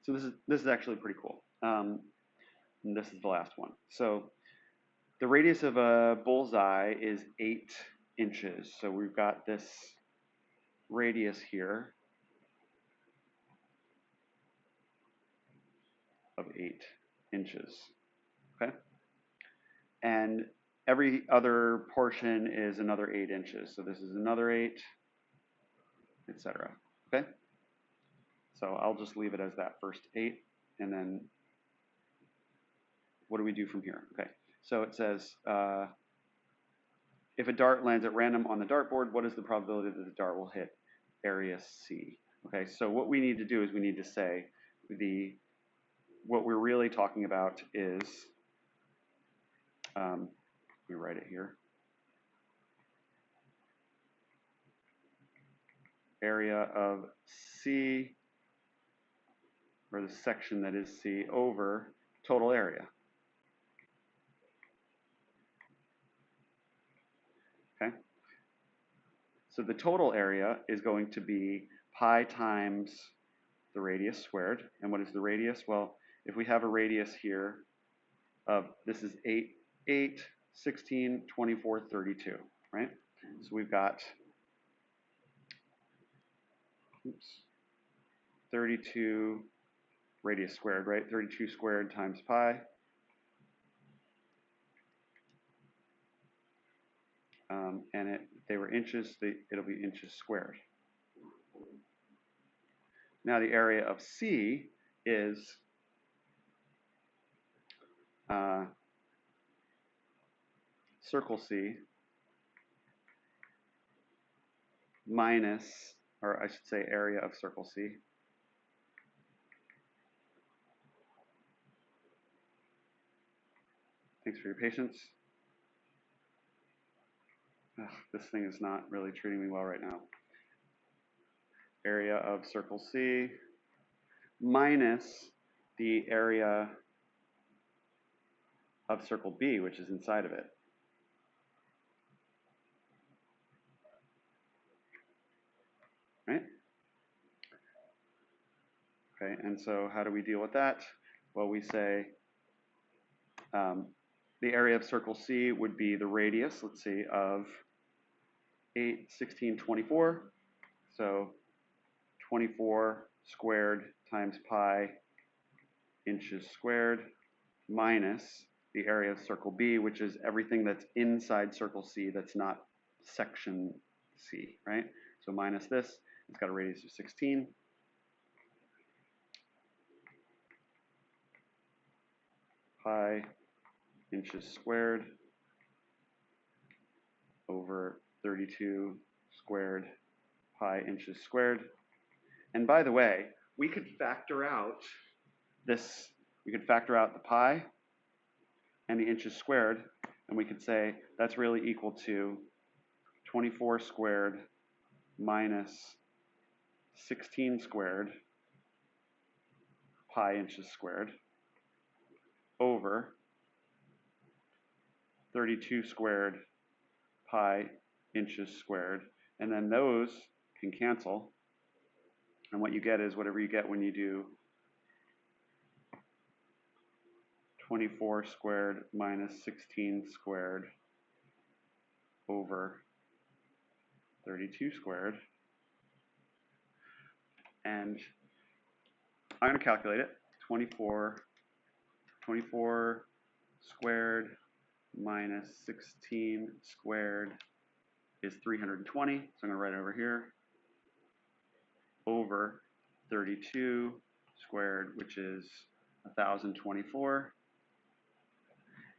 So this is actually pretty cool. And this is the last one. So the radius of a bullseye is 8 inches. So we've got this radius here of 8 inches. Okay? And every other portion is another 8 inches. So this is another 8, etc. Okay? So I'll just leave it as that first 8, and then what do we do from here? Okay, so it says, if a dart lands at random on the dartboard, what is the probability that the dart will hit area C? Okay, so what we need to do is we need to say what we're really talking about is, let me write it here, area of C, or the section that is C, over total area. Okay, so the total area is going to be pi times the radius squared. And what is the radius? Well, if we have a radius here of, this is 8, 16, 24, 32, right? So we've got 32 radius squared, right? 32 squared times pi. And they were inches, it'll be inches squared. Now the area of C is circle C minus, or I should say area of circle C, thanks for your patience. Ugh, this thing is not really treating me well right now. Area of circle C minus the area of circle B, which is inside of it. Right? Okay, and so how do we deal with that? Well, we say the area of circle C would be the radius, let's see, of 8, 16, 24. So 24 squared times pi inches squared minus the area of circle B, which is everything that's inside circle C that's not section C, right? So minus this, it's got a radius of 16. Pi inches squared over 32 squared pi inches squared. And by the way, we could factor out this, we could factor out the pi and the inches squared, and we could say that's really equal to 24 squared minus 16 squared pi inches squared over 32 squared pi inches squared, and then those can cancel, and what you get is whatever you get when you do 24 squared minus 16 squared over 32 squared. And I'm going to calculate it. 24 squared minus 16 squared is 320. So I'm going to write it over here. Over 32 squared, which is 1024.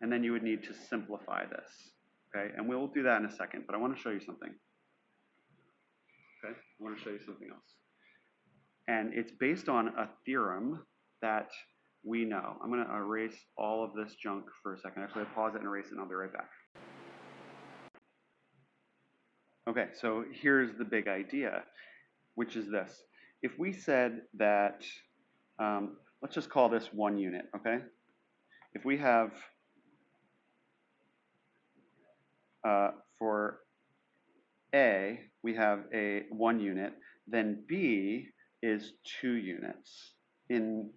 And then you would need to simplify this. Okay, and we'll do that in a second, but I want to show you something. Okay, I want to show you something else. And it's based on a theorem that we know. I'm going to erase all of this junk for a second. Actually, I'll pause it and erase it, and I'll be right back. Okay, so here's the big idea, which is this. If we said that, let's just call this 1 unit, okay? If we have, for A, we have a 1 unit, then B is 2 units, in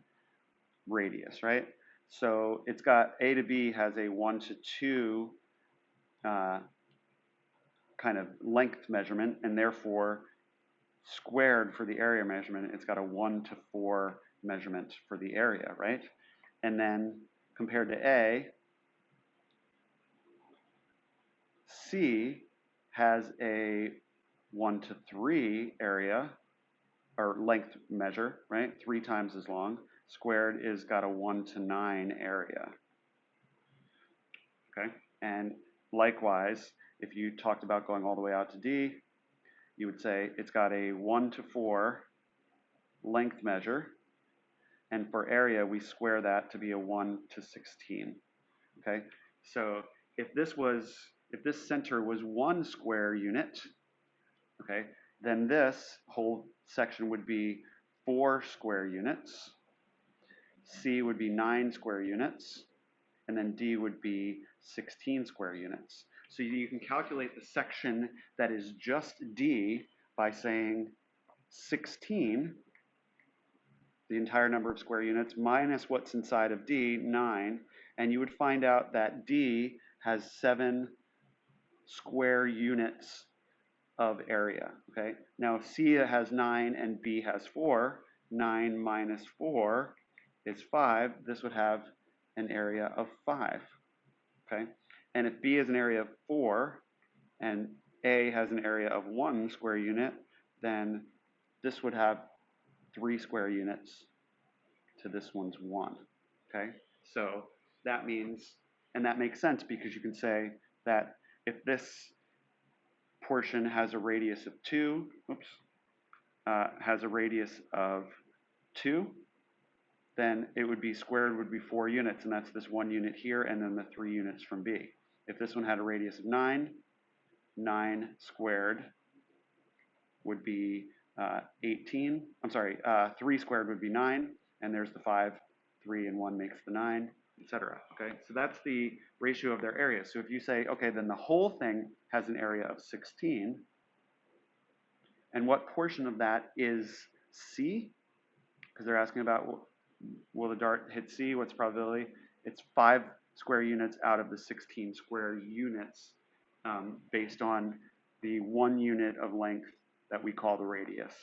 radius, right? So it's got A to B has a 1 to 2 kind of length measurement, and therefore squared for the area measurement, it's got a 1 to 4 measurement for the area, right? And then compared to A, C has a 1 to 3 area, or length measure, right? 3 times as long. Squared is got a 1 to 9 area. Okay? And likewise, if you talked about going all the way out to D, you would say it's got a 1 to 4 length measure, and for area, we square that to be a 1 to 16. Okay? So if this center was 1 square unit, okay, then this whole section would be 4 square units. C would be 9 square units, and then D would be 16 square units. So you can calculate the section that is just D by saying 16, the entire number of square units, minus what's inside of D, 9, and you would find out that D has 7 square units of area, okay? Now if C has 9 and B has 4, 9 minus 4 is 5, this would have an area of 5, okay? And if B has an area of 4 and A has an area of 1 square unit, then this would have 3 square units to this one's 1, okay? So that means, and that makes sense because you can say that if this portion has a radius of 2, has a radius of 2, then it would be squared would be 4 units, and that's this 1 unit here, and then the 3 units from B. If this one had a radius of 9, 9 squared would be 18. I'm sorry, 3 squared would be 9, and there's the 5. 3 and 1 makes the 9, etc. Okay, so that's the ratio of their areas. So if you say, okay, then the whole thing has an area of 16, and what portion of that is C? Because they're asking about, will the dart hit C? What's the probability? It's 5 square units out of the 16 square units based on the 1 unit of length that we call the radius.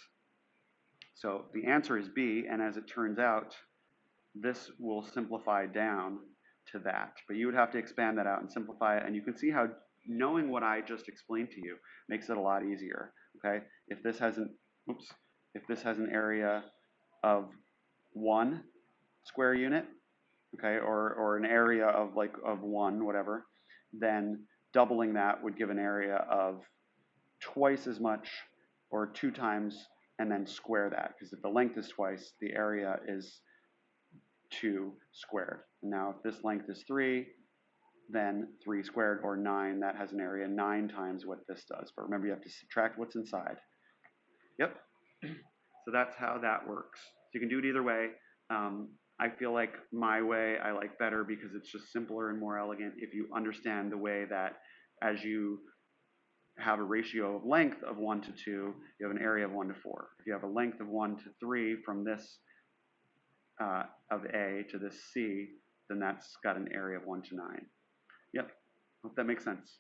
So the answer is B, and as it turns out, this will simplify down to that. But you would have to expand that out and simplify it, and you can see how knowing what I just explained to you makes it a lot easier. Okay, if this has an area of 1 square unit, okay, or an area of of 1, whatever, then doubling that would give an area of twice as much, or 2 times, and then square that, because if the length is twice, the area is 2 squared. Now if this length is 3, then 3 squared, or 9, that has an area 9 times what this does. But remember, you have to subtract what's inside. Yep. So that's how that works. So you can do it either way. I feel like my way I like better because it's just simpler and more elegant if you understand the way that as you have a ratio of length of 1 to 2, you have an area of 1 to 4. If you have a length of 1 to 3 from this of A to this C, then that's got an area of 1 to 9. Yep, hope that makes sense.